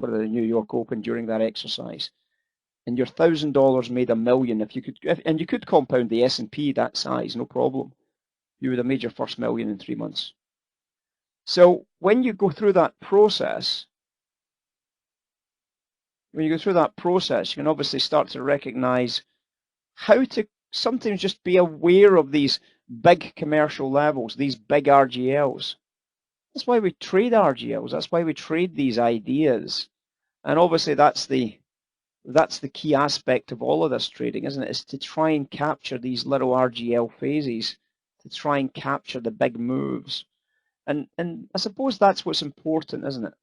for the New York Open during that exercise. And your $1,000 made $1 million if you could, and you could compound the S&P that size, no problem. You would have made your first $1 million in 3 months. So when you go through that process, you can obviously start to recognize how to sometimes just be aware of these big commercial levels, these big RGLs. That's why we trade RGLs. That's why we trade these ideas. And obviously that's the key aspect of all of this trading, isn't it? Is to try and capture these little RGL phases, to try and capture the big moves. And I suppose that's what's important, isn't it?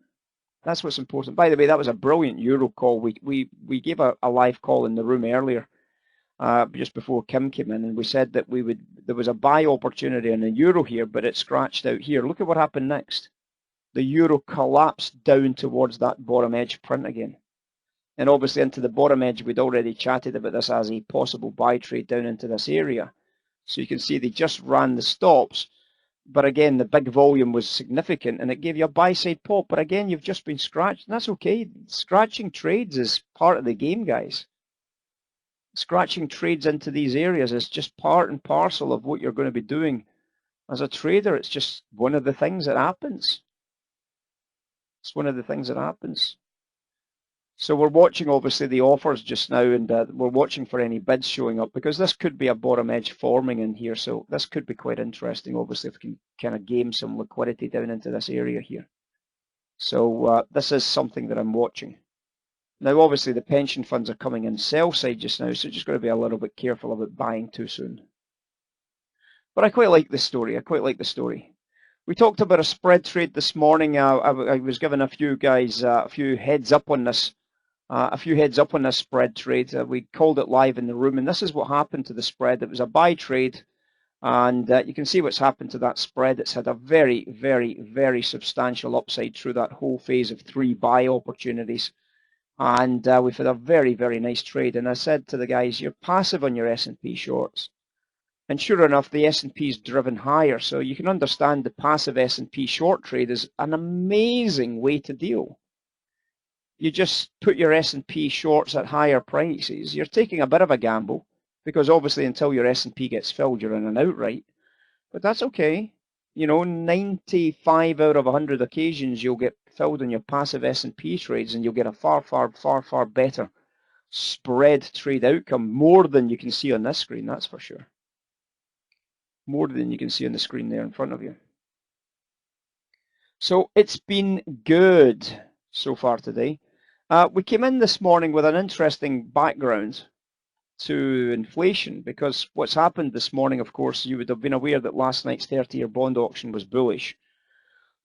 That's what's important. By the way, that was a brilliant Euro call. We gave a live call in the room earlier, just before Kim came in, and we said that there was a buy opportunity in the Euro here, but it scratched out here. Look at what happened next. The Euro collapsed down towards that bottom edge print again. And obviously into the bottom edge, we'd already chatted about this as a possible buy trade down into this area. So you can see they just ran the stops. But again, the big volume was significant and it gave you a buy side pop. But again, you've just been scratched. And that's okay. Scratching trades is part of the game, guys. Scratching trades into these areas is just part and parcel of what you're going to be doing as a trader. It's just one of the things that happens. It's one of the things that happens. So we're watching obviously the offers just now, and we're watching for any bids showing up, because this could be a bottom edge forming in here. So this could be quite interesting, obviously, if we can kind of game some liquidity down into this area here. So this is something that I'm watching. Now, obviously, the pension funds are coming in sell side just now, so just got to be a little bit careful about buying too soon. But I quite like this story. I quite like the story. We talked about a spread trade this morning. I was giving a few guys a few heads up on this. Spread trade. We called it live in the room, and this is what happened to the spread. It was a buy trade, and you can see what's happened to that spread. It's had a very, very, very substantial upside through that whole phase of 3 buy opportunities, and we've had a very, very nice trade. And I said to the guys, you're passive on your S&P shorts, and sure enough, the S&P is driven higher. So you can understand the passive S&P short trade is an amazing way to deal. You just put your S&P shorts at higher prices. You're taking a bit of a gamble, because obviously until your S&P gets filled, you're in and out, right? But that's okay. You know, 95 out of 100 occasions you'll get filled on your passive S&P trades, and you'll get a far, far, far, far better spread trade outcome, more than you can see on this screen, that's for sure. More than you can see on the screen there in front of you. So it's been good so far today. We came in this morning with an interesting background to inflation, because what's happened this morning, of course, you would have been aware that last night's 30-year bond auction was bullish.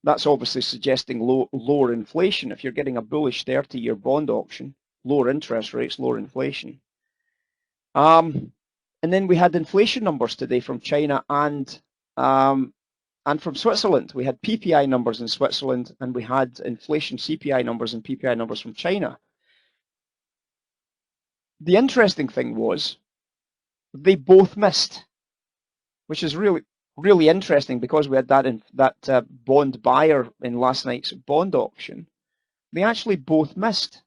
That's obviously suggesting lower inflation. If you're getting a bullish 30-year bond auction, lower interest rates, lower inflation. And then we had inflation numbers today from China and from Switzerland. We had PPI numbers in Switzerland, and we had inflation CPI numbers and PPI numbers from China. The interesting thing was they both missed, which is really, really interesting, because we had that bond buyer in last night's bond auction. They actually both missed.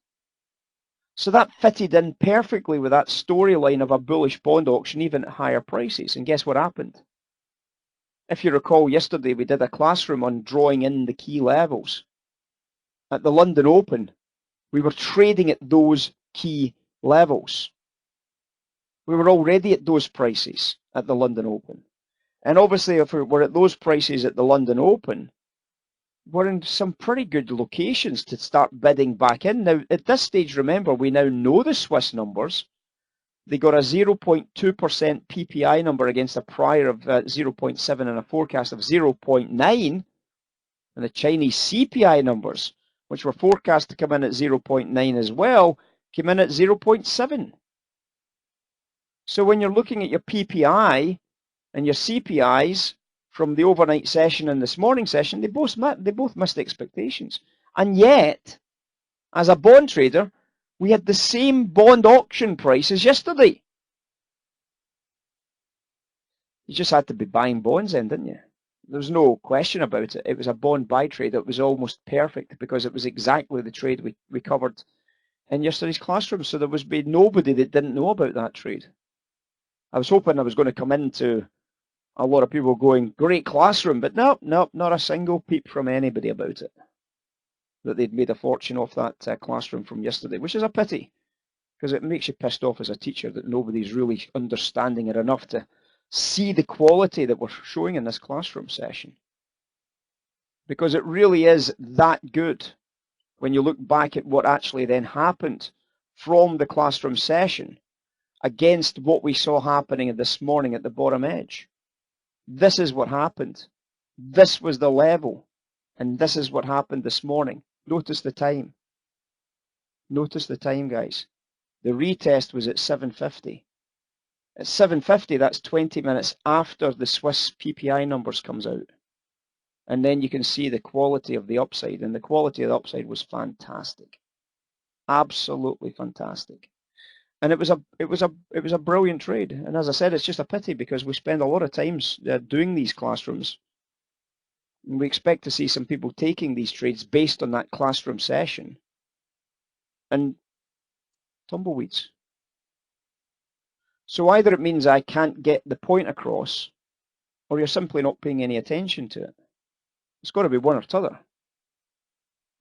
So that fitted in perfectly with that storyline of a bullish bond auction, even at higher prices. And guess what happened? If you recall, yesterday we did a classroom on drawing in the key levels. At the London Open, we were trading at those key levels. We were already at those prices at the London Open. And obviously, if we're at those prices at the London Open, we're in some pretty good locations to start bidding back in. Now, at this stage, remember, we now know the Swiss numbers. They got a 0.2% PPI number against a prior of 0.7 and a forecast of 0.9. And the Chinese CPI numbers, which were forecast to come in at 0.9 as well, came in at 0.7. So when you're looking at your PPI and your CPIs from the overnight session and this morning session, they both missed expectations. And yet, as a bond trader, we had the same bond auction price as yesterday. You just had to be buying bonds then, didn't you? There's no question about it. It was a bond buy trade that was almost perfect because it was exactly the trade we covered in yesterday's classroom. So there was nobody that didn't know about that trade. I was hoping I was going to come into a lot of people going, great classroom, but nope, not a single peep from anybody about it, that they'd made a fortune off that classroom from yesterday, which is a pity, because it makes you pissed off as a teacher that nobody's really understanding it enough to see the quality that we're showing in this classroom session. Because it really is that good when you look back at what actually then happened from the classroom session against what we saw happening this morning at the bottom edge. This is what happened. This was the level. And this is what happened this morning. Notice the time. Notice the time, guys. The retest was at 7:50. At 7:50, that's 20 minutes after the Swiss PPI numbers comes out. And then you can see the quality of the upside. And the quality of the upside was fantastic. Absolutely fantastic. And it was a brilliant trade. And as I said, it's just a pity because we spend a lot of times doing these classrooms. And we expect to see some people taking these trades based on that classroom session. And tumbleweeds. So either it means I can't get the point across, or you're simply not paying any attention to it. It's got to be one or t'other.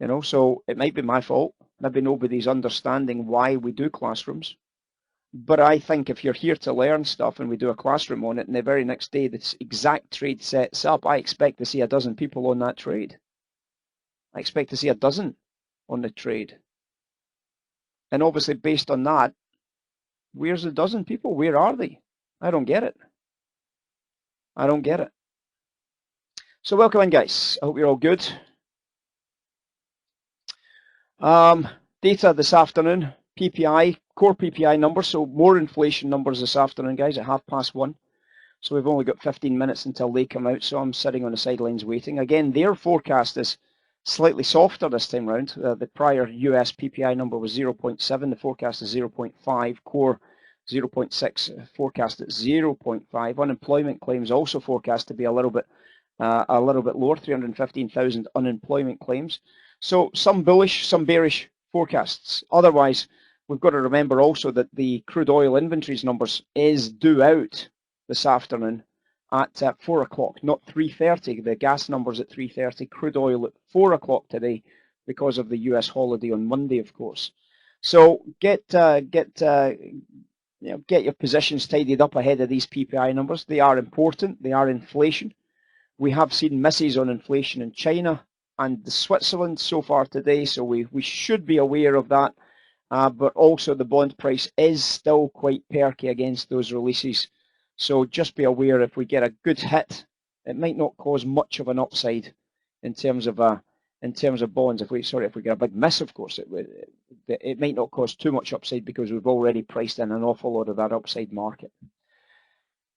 You know, so it might be my fault. Maybe nobody's understanding why we do classrooms. But I think if you're here to learn stuff and we do a classroom on it, and the very next day this exact trade sets up, I expect to see a dozen people on that trade. I expect to see a dozen on the trade. And obviously based on that, where's the dozen people? Where are they? I don't get it. I don't get it. So welcome in, guys. I hope you're all good. Data this afternoon, PPI, core PPI numbers, so more inflation numbers this afternoon, guys, at 1:30. So we've only got 15 minutes until they come out, so I'm sitting on the sidelines waiting. Again, their forecast is slightly softer this time round. The prior US PPI number was 0.7, the forecast is 0.5, core 0.6, forecast at 0.5. Unemployment claims also forecast to be a little bit lower, 315,000 unemployment claims. So some bullish, some bearish forecasts. Otherwise, we've got to remember also that the crude oil inventories numbers is due out this afternoon at 4 o'clock, not 3:30. The gas numbers at 3:30, crude oil at 4 o'clock today because of the US holiday on Monday, of course. So get your positions tidied up ahead of these PPI numbers. They are important. They are inflation. We have seen misses on inflation in China and Switzerland so far today, so we should be aware of that. But also the bond price is still quite perky against those releases. So just be aware if we get a good hit, it might not cause much of an upside in terms of bonds. If we get a big miss, of course, it might not cause too much upside because we've already priced in an awful lot of that upside market.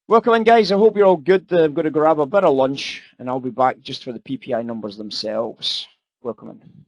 Welcome in, guys. I hope you're all good. I'm going to grab a bit of lunch and I'll be back just for the PPI numbers themselves. Welcome in.